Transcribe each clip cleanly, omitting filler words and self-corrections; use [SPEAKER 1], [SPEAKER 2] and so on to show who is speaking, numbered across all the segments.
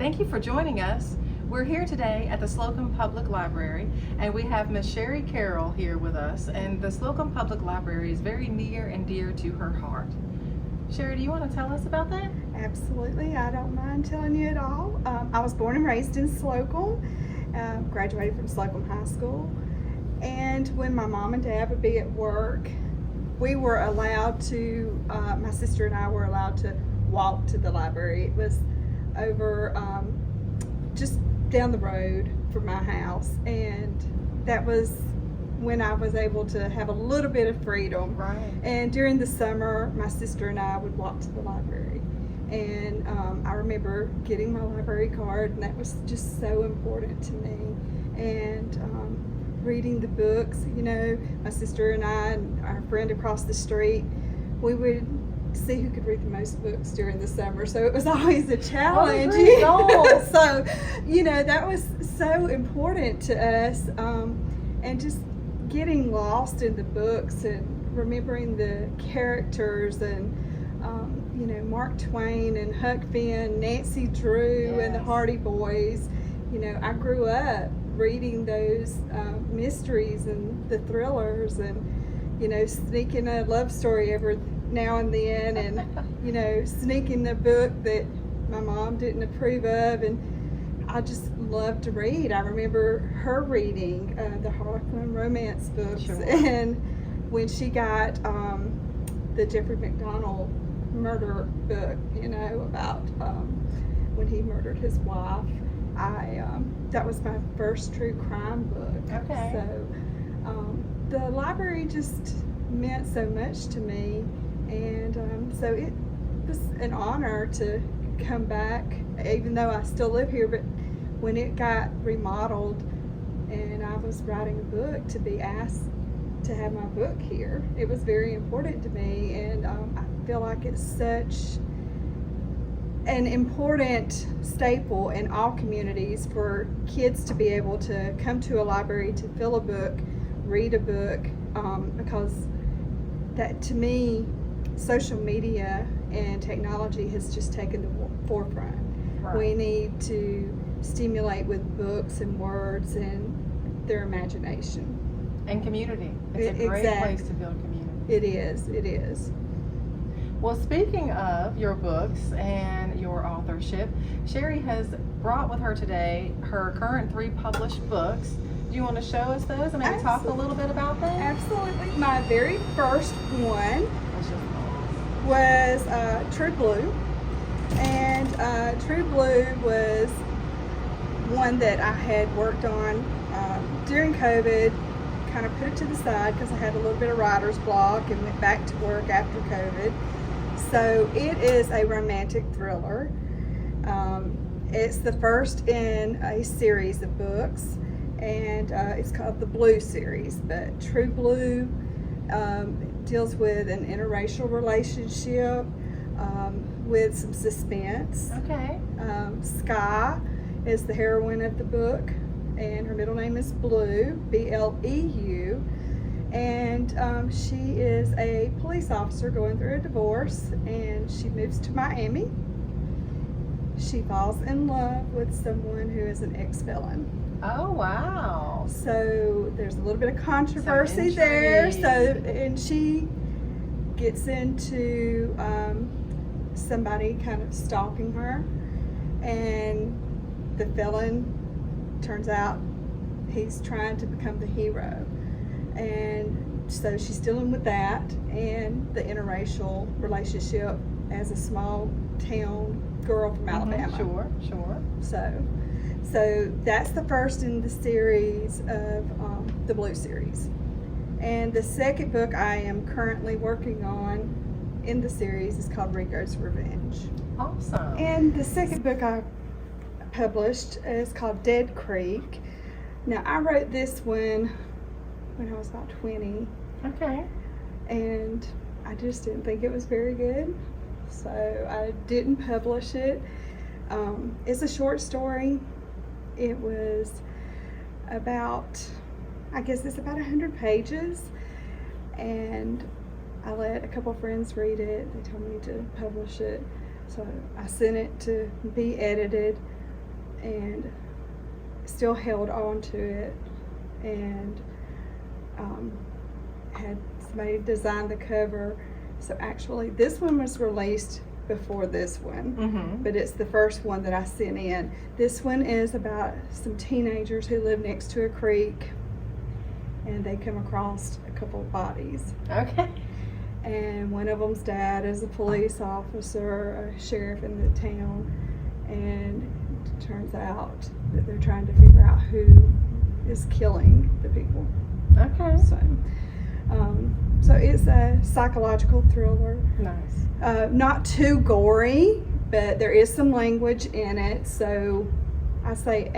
[SPEAKER 1] Thank you for joining us. We're here today at the Slocomb Public Library, and we have Miss Sherri Carroll here with us, and the Slocomb Public Library is very near and dear to her heart. Sherri, do you want to tell us about that?
[SPEAKER 2] Absolutely, I don't mind telling you at all. I was born and raised in Slocomb, graduated from Slocomb High School, and when my mom and dad would be at work, we were allowed to, my sister and I were allowed to walk to the library. It was over just down the road from my house, and that was when I was able to have a little bit of freedom.
[SPEAKER 1] Right.
[SPEAKER 2] And during the summer, my sister and I would walk to the library, and I remember getting my library card, and that was just so important to me. And reading the books, you know, my sister and I and our friend across the street, we would see who could read the most books during the summer, so it was always a challenge. So, you know, that was so important to us, and just getting lost in the books and remembering the characters, and you know, Mark Twain and Huck Finn, Nancy Drew,
[SPEAKER 1] Yes.
[SPEAKER 2] and the Hardy Boys. You know, I grew up reading those mysteries and the thrillers, and you know, sneaking a love story every now and then, and you know, sneaking a book that my mom didn't approve of, and I just loved to read. I remember her reading the Harlequin romance books.
[SPEAKER 1] Sure.
[SPEAKER 2] And when she got the Jeffrey McDonald murder book, you know, about when he murdered his wife, that was my first true crime book.
[SPEAKER 1] Okay.
[SPEAKER 2] So the library just meant so much to me, and so it was an honor to come back, even though I still live here. But when it got remodeled and I was writing a book, to be asked to have my book here, it was very important to me, and I feel like it's such an important staple in all communities for kids to be able to come to a library to fill a book, read a book, because that, to me, social media and technology has just taken the forefront.
[SPEAKER 1] Right.
[SPEAKER 2] We need to stimulate with books and words and their imagination.
[SPEAKER 1] And community. It's a great
[SPEAKER 2] Exactly.
[SPEAKER 1] place to build community.
[SPEAKER 2] It is.
[SPEAKER 1] Well, speaking of your books and your authorship, Sherri has brought with her today her current 3 published books. Do you want to show us those and maybe talk a little bit about them?
[SPEAKER 2] Absolutely. My very first one was True Blue, and True Blue was one that I had worked on during COVID, kind of put it to the side because I had a little bit of writer's block and went back to work after COVID. So it is a romantic thriller. It's the first in a series of books, and it's called the Blue series. But True Blue deals with an interracial relationship with some suspense.
[SPEAKER 1] Okay.
[SPEAKER 2] Sky is the heroine of the book, and her middle name is Blue, B-L-E-U, and she is a police officer going through a divorce, and she moves to Miami. She falls in love with someone who is an ex-felon.
[SPEAKER 1] Oh, wow.
[SPEAKER 2] So there's a little bit of controversy there. So, and she gets into somebody kind of stalking her, and the felon turns out he's trying to become the hero. And so she's dealing with that and the interracial relationship as a small town girl from Alabama.
[SPEAKER 1] Sure.
[SPEAKER 2] So that's the first in the series of the Blue series. And the second book I am currently working on in the series is called Rico's Revenge.
[SPEAKER 1] Awesome.
[SPEAKER 2] And the second book I published is called Dead Creek. Now, I wrote this one when I was about 20.
[SPEAKER 1] Okay.
[SPEAKER 2] And I just didn't think it was very good, so I didn't publish it. It's a short story. It was about, I guess it's about 100 pages, and I let a couple friends read it. They told me to publish it, so I sent it to be edited. and still held on to it, and had somebody design the cover. So actually this one was released before this one, but it's the first one that I sent in. This one is about some teenagers who live next to a creek, and they come across a couple of bodies.
[SPEAKER 1] Okay.
[SPEAKER 2] And one of them's dad is a police officer, a sheriff in the town, and it turns out that they're trying to figure out who is killing the people.
[SPEAKER 1] Okay.
[SPEAKER 2] So it's a psychological thriller.
[SPEAKER 1] Nice.
[SPEAKER 2] Not too gory, but there is some language in it. So I say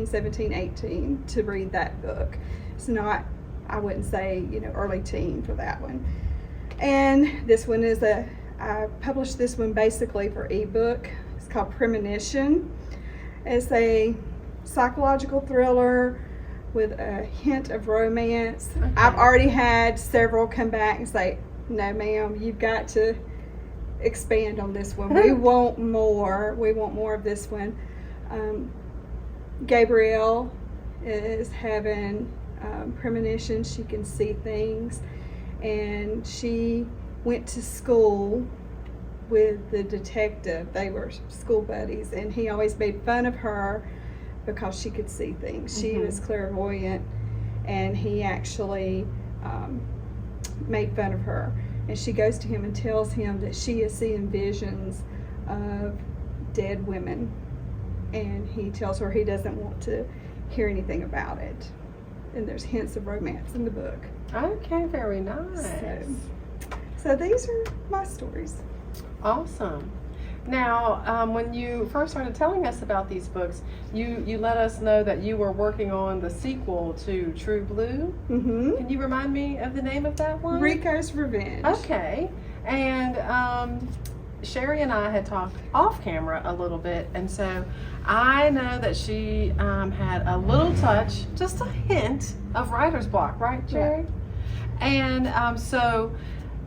[SPEAKER 2] 17, 18 to read that book. It's not, I wouldn't say, early teen for that one. And this one is I published this one basically for ebook. It's called Premonition. It's a psychological thriller with a hint of romance.
[SPEAKER 1] Okay.
[SPEAKER 2] I've already had several come back and say, no ma'am, you've got to expand on this one. We want more. We want more of this one. Gabrielle is having premonition. She can see things, and she went to school with the detective. They were school buddies, and he always made fun of her because she could see things. She was clairvoyant, and he actually made fun of her. And she goes to him and tells him that she is seeing visions of dead women, and he tells her he doesn't want to hear anything about it. And there's hints of romance in the book.
[SPEAKER 1] Okay, very nice.
[SPEAKER 2] So these are my stories.
[SPEAKER 1] Awesome. Now, when you first started telling us about these books, you let us know that you were working on the sequel to True Blue. Can you remind me of the name of that one?
[SPEAKER 2] Rico's Revenge.
[SPEAKER 1] Okay. And Sherri and I had talked off camera a little bit, and so I know that she had a little touch, just a hint of writer's block, right, Sherri? Yeah. And so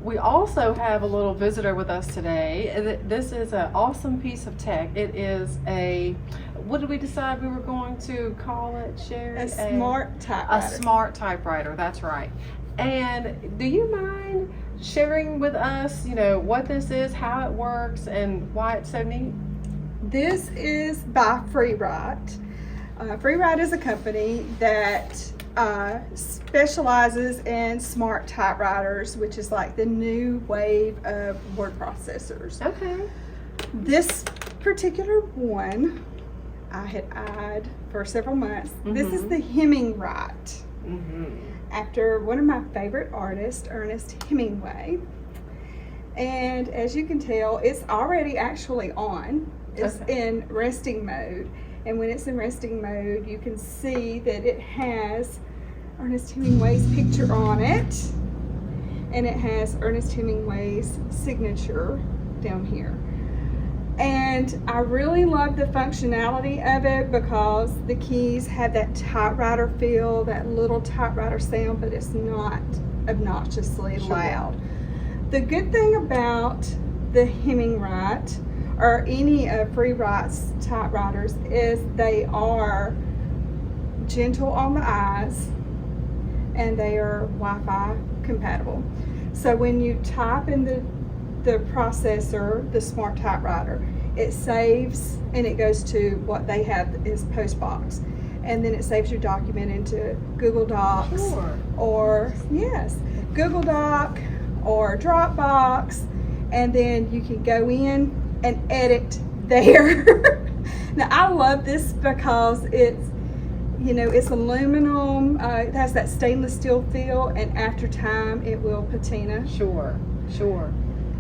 [SPEAKER 1] we also have a little visitor with us today. This is an awesome piece of tech. It is what did we decide we were going to call it, Sherri?
[SPEAKER 2] A smart typewriter.
[SPEAKER 1] A smart typewriter, that's right. And do you mind sharing with us, what this is, how it works, and why it's so neat?
[SPEAKER 2] This is by Freewrite. Freewrite is a company that specializes in smart typewriters, which is like the new wave of word processors.
[SPEAKER 1] Okay.
[SPEAKER 2] This particular one I had eyed for several months. This is the Hemingway. After one of my favorite artists, Ernest Hemingway. And as you can tell, it's already actually on. It's in resting mode. And when it's in resting mode, you can see that it has Ernest Hemingway's picture on it. And it has Ernest Hemingway's signature down here. And I really love the functionality of it because the keys have that typewriter feel, that little typewriter sound, but it's not obnoxiously loud. The good thing about the Hemingway or any of Freewrite's typewriters is they are gentle on the eyes and they are Wi-Fi compatible. So when you type in the processor, the smart typewriter, it saves and it goes to what they have is Postbox, and then it saves your document into Google Docs or Google Doc or Dropbox, and then you can go in and edit there. Now I love this because it's it's aluminum, it has that stainless steel feel, and after time it will patina.
[SPEAKER 1] Sure.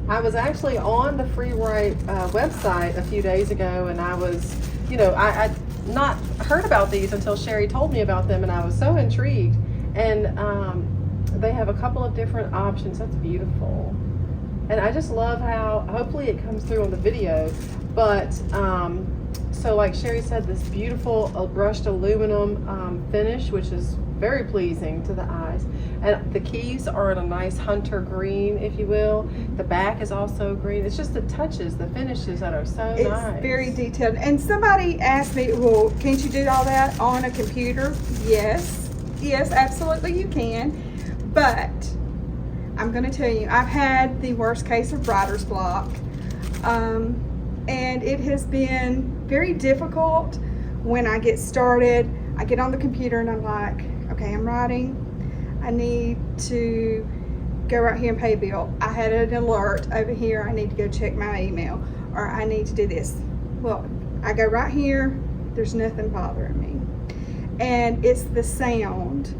[SPEAKER 1] I was actually on the Freewrite website a few days ago, and I was, I'd not heard about these until Sherri told me about them, and I was so intrigued. And they have a couple of different options. That's beautiful. And I just love how, hopefully it comes through on the video, but so like Sherri said, this beautiful brushed aluminum finish, which is very pleasing to the eyes. And the keys are in a nice hunter green, if you will. The back is also green. It's just the touches, the finishes that are so nice.
[SPEAKER 2] It's very detailed. And somebody asked me, well, can't you do all that on a computer? Yes, absolutely you can. But I'm going to tell you, I've had the worst case of writer's block. And it has been very difficult when I get started. I get on the computer and I'm like, okay, I'm writing. I need to go right here and pay a bill. I had an alert over here. I need to go check my email, or I need to do this. Well, I go right here. There's nothing bothering me. And it's the sound.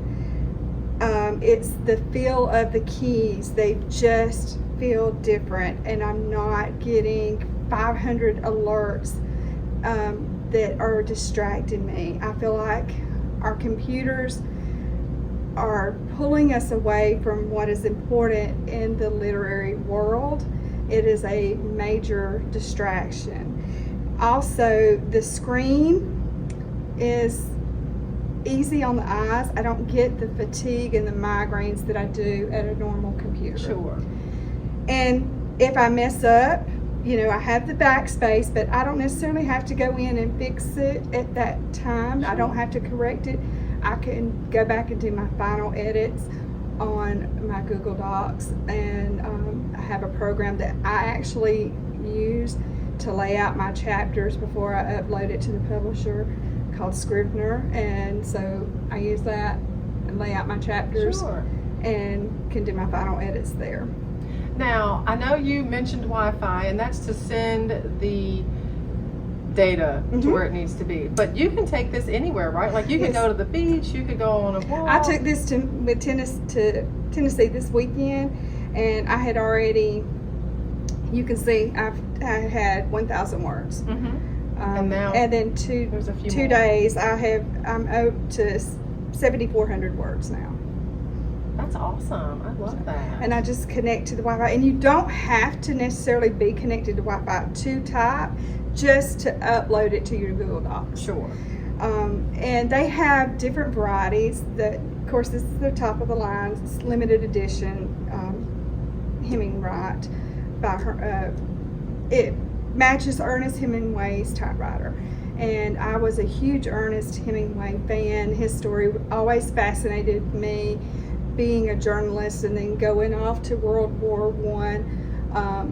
[SPEAKER 2] It's the feel of the keys. They just feel different, and I'm not getting 500 alerts that are distracting me. I feel like our computers are pulling us away from what is important in the literary world. It is a major distraction. Also, the screen is easy on the eyes. I don't get the fatigue and the migraines that I do at a normal computer.
[SPEAKER 1] Sure.
[SPEAKER 2] And if I mess up, I have the backspace, but I don't necessarily have to go in and fix it at that time. I don't have to correct it. I can go back and do my final edits on my Google Docs, and I have a program that I actually use to lay out my chapters before I upload it to the publisher, called Scrivener, and so I use that and lay out my chapters.
[SPEAKER 1] Sure.
[SPEAKER 2] And can do my final edits there.
[SPEAKER 1] Now, I know you mentioned Wi-Fi, and that's to send the data to where it needs to be. But you can take this anywhere, right? Like you can go to the beach, you could go on a walk.
[SPEAKER 2] I took this to Tennessee this weekend, and I had already, you can see, I had 1,000 words.
[SPEAKER 1] And now,
[SPEAKER 2] and then
[SPEAKER 1] there's a few
[SPEAKER 2] two
[SPEAKER 1] more.
[SPEAKER 2] days, I'm up to 7,400 words now.
[SPEAKER 1] That's awesome. I love that.
[SPEAKER 2] And I just connect to the Wi-Fi. And you don't have to necessarily be connected to Wi-Fi to type, just to upload it to your Google Docs.
[SPEAKER 1] Sure.
[SPEAKER 2] And they have different varieties. Of course, this is the top of the line. It's limited edition Hemingway by her. It matches Ernest Hemingway's typewriter. And I was a huge Ernest Hemingway fan. His story always fascinated me, being a journalist and then going off to World War I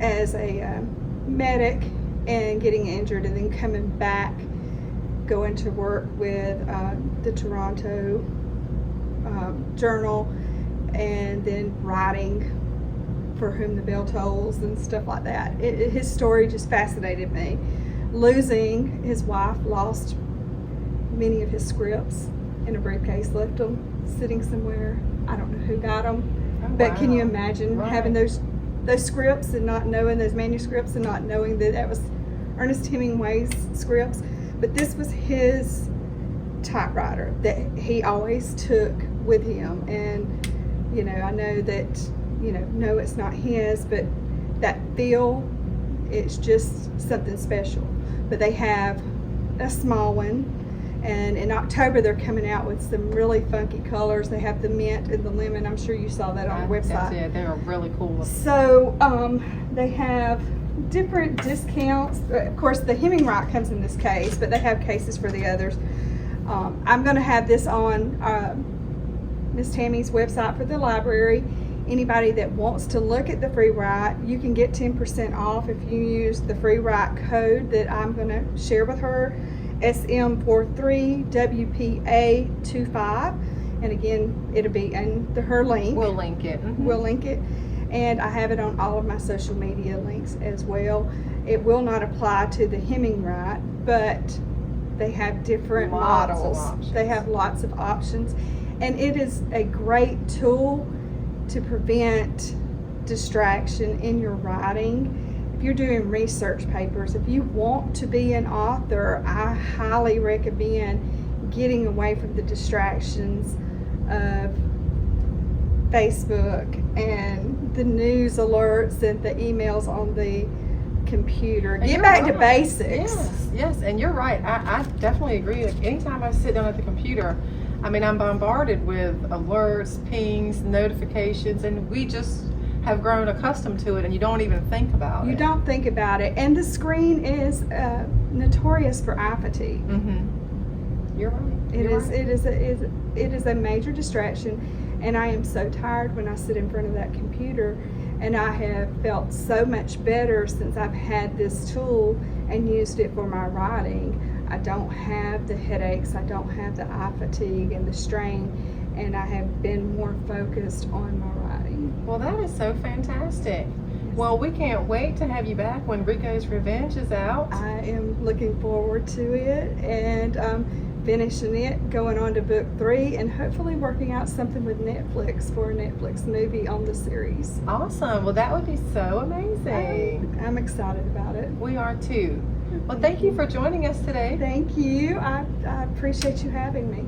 [SPEAKER 2] as a medic and getting injured, and then coming back, going to work with the Toronto Journal, and then writing For Whom the Bell Tolls and stuff like that. His story just fascinated me. Losing his wife, lost many of his scripts in a briefcase, left them sitting somewhere. I don't know who got them, but can you imagine having those scripts and not knowing, those manuscripts, and not knowing that was Ernest Hemingway's scripts? But this was his typewriter that he always took with him. And I know that no, it's not his, but that feel, it's just something special. But they have a small one, and in October they're coming out with some really funky colors. They have the mint and the lemon. I'm sure you saw that on the website.
[SPEAKER 1] That's it. They're really cool.
[SPEAKER 2] So they have different discounts. Of course, the Hemingway comes in this case, but they have cases for the others. I'm going to have this on Miss Tammy's website for the library. Anybody that wants to look at the Freewrite, you can get 10% off if you use the Freewrite code that I'm going to share with her, SM43WPA25. And again, it'll be in her link.
[SPEAKER 1] We'll link it.
[SPEAKER 2] We'll link it. And I have it on all of my social media links as well. It will not apply to the Hemingway, but they have different models. They have lots of options. And it is a great tool to prevent distraction in your writing. If you're doing research papers, if you want to be an author, I highly recommend getting away from the distractions of Facebook and the news alerts and the emails on the computer. Get back to basics.
[SPEAKER 1] Yes, and you're right. I definitely agree. Like anytime I sit down at the computer, I mean, I'm bombarded with alerts, pings, notifications, and we just have grown accustomed to it, and you don't even think about it.
[SPEAKER 2] You don't think about it. And the screen is notorious for eye fatigue.
[SPEAKER 1] You're right.
[SPEAKER 2] It is a major distraction, and I am so tired when I sit in front of that computer. And I have felt so much better since I've had this tool and used it for my writing. I don't have the headaches, I don't have the eye fatigue and the strain, and I have been more focused on my writing.
[SPEAKER 1] Well, that is so fantastic. Well, we can't wait to have you back when Rico's Revenge is out.
[SPEAKER 2] I am looking forward to it, and finishing it, going on to book 3, and hopefully working out something with Netflix for a Netflix movie on the series.
[SPEAKER 1] Awesome. Well, that would be so amazing.
[SPEAKER 2] I'm excited about it.
[SPEAKER 1] We are too. Well, thank you for joining us today.
[SPEAKER 2] Thank you. I appreciate you having me.